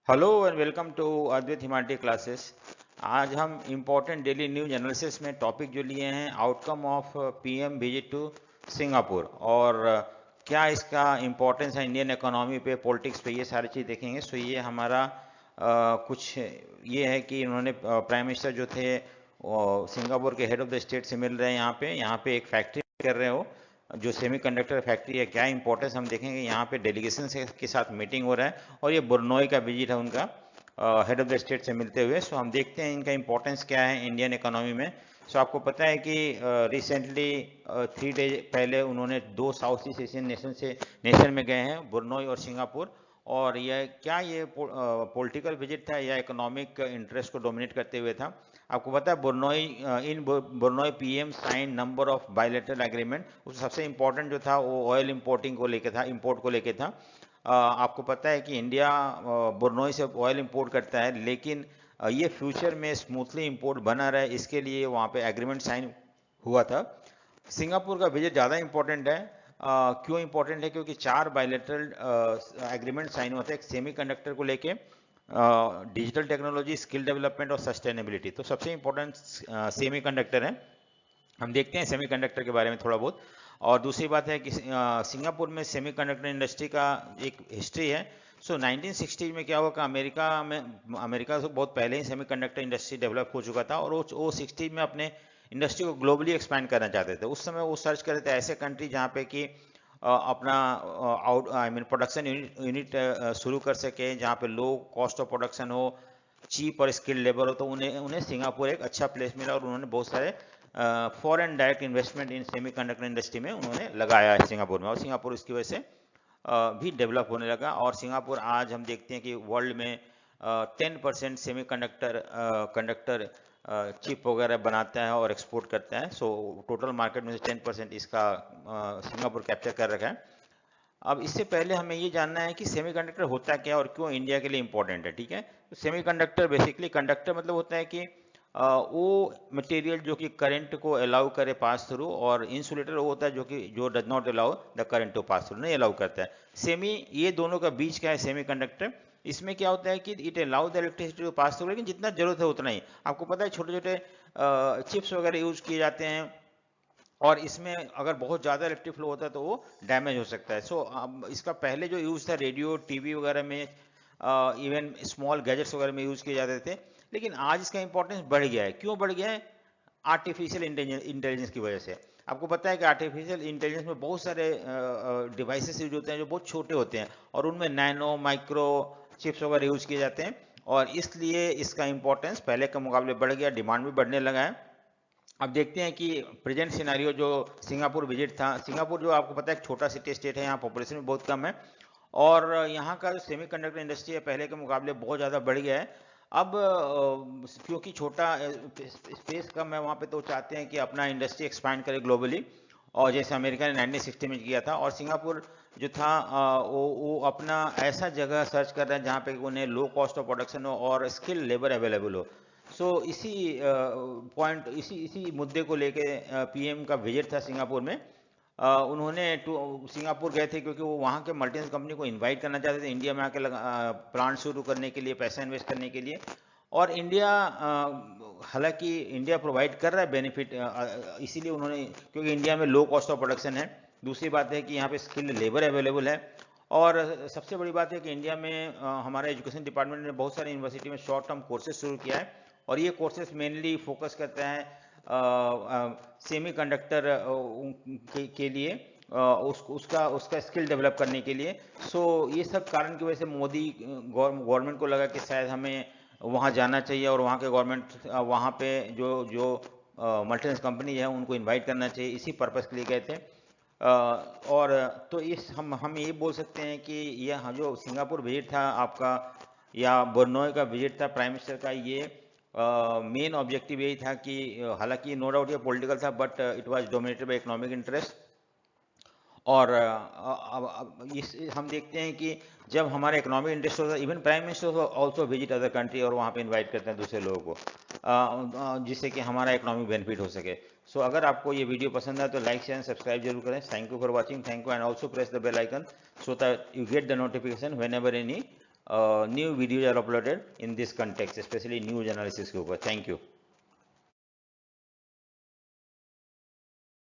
Hello and welcome to Advait Himalaya classes. आज हम important daily news analysis में टॉपिक जो लिए हैं outcome of PM visit to Singapore और क्या इसका इम्पोर्टेंस है इंडियन इकोनॉमी पे, पॉलिटिक्स पे, ये सारी चीज़ देखेंगे। सो ये हमारा कुछ ये है कि इन्होंने प्राइम मिनिस्टर जो थे सिंगापुर के हेड ऑफ द स्टेट से मिल रहे हैं। यहाँ पे एक फैक्ट्री कर रहे हो जो सेमीकंडक्टर फैक्ट्री है, क्या इंपॉर्टेंस हम देखेंगे। यहाँ पे डेलीगेशन के साथ मीटिंग हो रहा है और ये बुरनोई का विजिट है उनका हेड ऑफ द स्टेट से मिलते हुए। सो हम देखते हैं इनका इंपॉर्टेंस क्या है इंडियन इकोनॉमी में। सो आपको पता है कि रिसेंटली 3 डेज पहले उन्होंने 2 साउथ ईस्ट एशियन नेशन में गए हैं, बुरनोई और सिंगापुर। और ये पॉलिटिकल विजिट था या इकोनॉमिक इंटरेस्ट को डोमिनेट करते हुए था। आपको पता है Brunei PM sign number of bilateral agreement. उसमें सबसे इंपॉर्टेंट जो था वो ऑयल इंपोर्टिंग को लेके था, इंपोर्ट को लेके था। आपको पता है कि इंडिया बुरनोई से ऑयल इंपोर्ट करता है, लेकिन ये फ्यूचर में स्मूथली इंपोर्ट बना रहे इसके लिए वहाँ पे एग्रीमेंट साइन हुआ था। सिंगापुर का विजिट ज़्यादा इंपॉर्टेंट है। क्यों इंपॉर्टेंट है? क्योंकि 4 बायलैटरल एग्रीमेंट साइन हुआ था, एक सेमीकंडक्टर को लेके, डिजिटल टेक्नोलॉजी, स्किल डेवलपमेंट और सस्टेनेबिलिटी। तो सबसे इंपॉर्टेंट सेमीकंडक्टर है। हम देखते हैं सेमीकंडक्टर के बारे में थोड़ा बहुत। और दूसरी बात है कि सिंगापुर में सेमीकंडक्टर इंडस्ट्री का एक हिस्ट्री है। सो 1960 में क्या हुआ कि अमेरिका से बहुत पहले ही सेमीकंडक्टर इंडस्ट्री डेवलप हो चुका था और वो 60 में अपने इंडस्ट्री को ग्लोबली एक्सपैंड करना चाहते थे। उस समय वो सर्च कर रहे थे ऐसे कंट्री जहाँ पे कि अपना प्रोडक्शन यूनिट शुरू कर सके, जहाँ पे लो कॉस्ट ऑफ प्रोडक्शन हो, चीप और स्किल्ड लेबर हो। तो उन्हें उन्हें सिंगापुर एक अच्छा प्लेस मिला और उन्होंने बहुत सारे फॉरेन डायरेक्ट इन्वेस्टमेंट इन सेमीकंडक्टर इंडस्ट्री में उन्होंने लगाया है सिंगापुर में, और सिंगापुर इसकी वजह से भी डेवलप होने लगा। और सिंगापुर आज हम देखते हैं कि वर्ल्ड में 10% कंडक्टर चिप वगैरह बनाता है और एक्सपोर्ट करता है। सो टोटल मार्केट में से 10% इसका सिंगापुर कैप्चर कर रखा है। अब इससे पहले हमें ये जानना है कि सेमीकंडक्टर होता क्या है और क्यों इंडिया के लिए इंपॉर्टेंट है। ठीक है, तो सेमीकंडक्टर बेसिकली, कंडक्टर मतलब होता है कि वो मटेरियल जो कि करंट को अलाउ करे पास थ्रू, और इंसुलेटर वो होता है जो does not allow the current to pass through, नहीं अलाउ करता है। सेमी, ये दोनों का बीच क्या है सेमीकंडक्टर। इसमें क्या होता है कि it allow the electricity to pass through, लेकिन जितना जरूरत है उतना ही। आपको पता है छोटे छोटे चिप्स वगैरह यूज किए जाते हैं और इसमें अगर बहुत ज़्यादा इलेक्ट्रिक फ्लो होता है तो वो डैमेज हो सकता है। सो इसका पहले जो यूज़ था रेडियो टीवी वगैरह में, इवन स्मॉल गैजेट्स वगैरह में यूज़ किए जाते थे, लेकिन आज इसका इंपॉर्टेंस बढ़ गया है। क्यों बढ़ गया है? आर्टिफिशियल इंटेलिजेंस की वजह से। आपको पता है कि आर्टिफिशियल इंटेलिजेंस में बहुत सारे डिवाइसेस यूज होते हैं जो बहुत छोटे होते हैं और उनमें नैनो माइक्रो चिप्स वगैरह यूज किए जाते हैं, और इसलिए इसका इंपॉर्टेंस पहले के मुकाबले बढ़ गया, डिमांड भी बढ़ने लगा है। अब देखते हैं कि प्रेजेंट सिनारियो जो सिंगापुर विजिट था, सिंगापुर जो आपको पता है एक छोटा सिटी स्टेट है, यहाँ पॉपुलेशन भी बहुत कम है और यहाँ का जो सेमीकंडक्टर इंडस्ट्री है पहले के मुकाबले बहुत ज़्यादा बढ़ गया है। अब क्योंकि छोटा स्पेस कम है वहाँ पे, तो चाहते हैं कि अपना इंडस्ट्री एक्सपैंड करे ग्लोबली, और जैसे अमेरिका ने 1960 में किया था। और सिंगापुर जो था वो अपना ऐसा जगह सर्च कर रहे हैं जहाँ पे उन्हें लो कॉस्ट ऑफ प्रोडक्शन हो और स्किल लेबर अवेलेबल हो। सो इसी इसी मुद्दे को लेके पीएम का विजिट था सिंगापुर में। उन्होंने सिंगापुर गए थे क्योंकि वो वहाँ के मल्टीनेशनल कंपनी को इनवाइट करना चाहते थे इंडिया में आके प्लांट शुरू करने के लिए, पैसा इन्वेस्ट करने के लिए। और इंडिया, हालांकि इंडिया प्रोवाइड कर रहा है बेनिफिट, इसीलिए उन्होंने, क्योंकि इंडिया में लो कॉस्ट ऑफ प्रोडक्शन है। दूसरी बात है कि यहाँ पे स्किल्ड लेबर अवेलेबल है। और सबसे बड़ी बात है कि इंडिया में हमारे एजुकेशन डिपार्टमेंट ने बहुत सारी यूनिवर्सिटी में शॉर्ट टर्म कोर्सेज शुरू किया है, और ये कोर्सेज मेनली फोकस करते हैं सेमी कंडक्टर के लिए, उसका उसका स्किल डेवलप करने के लिए। सो ये सब कारण की वजह से मोदी गवर्नमेंट को लगा कि शायद हमें वहाँ जाना चाहिए और वहाँ के गवर्नमेंट, वहाँ पे जो जो मल्टीनेशनल कंपनी है उनको इनवाइट करना चाहिए, इसी पर्पज़ के लिए गए थे। और तो इस हम ये बोल सकते हैं कि यह जो सिंगापुर विजिट था आपका, या बुरनोई का विजिट था प्राइम मिनिस्टर का, ये मेन ऑब्जेक्टिव यही था कि हालांकि नो डाउट ये पॉलिटिकल था, but it was dominated by economic interest. और हम देखते हैं कि जब हमारा इकोनॉमिक इंटरेस्ट होता है, even prime minister also visit other country और वहाँ पे इनवाइट करते हैं दूसरे लोगों को, जिससे कि हमारा इकोनॉमिक बेनिफिट हो सके। सो अगर आपको ये वीडियो पसंद आए तो लाइक शेयर सब्सक्राइब जरूर करें। Thank you for watching, thank you, and also press the bell icon so that you get the notification whenever any new videos are uploaded in this context, especially news analysis के ऊपर. Thank you.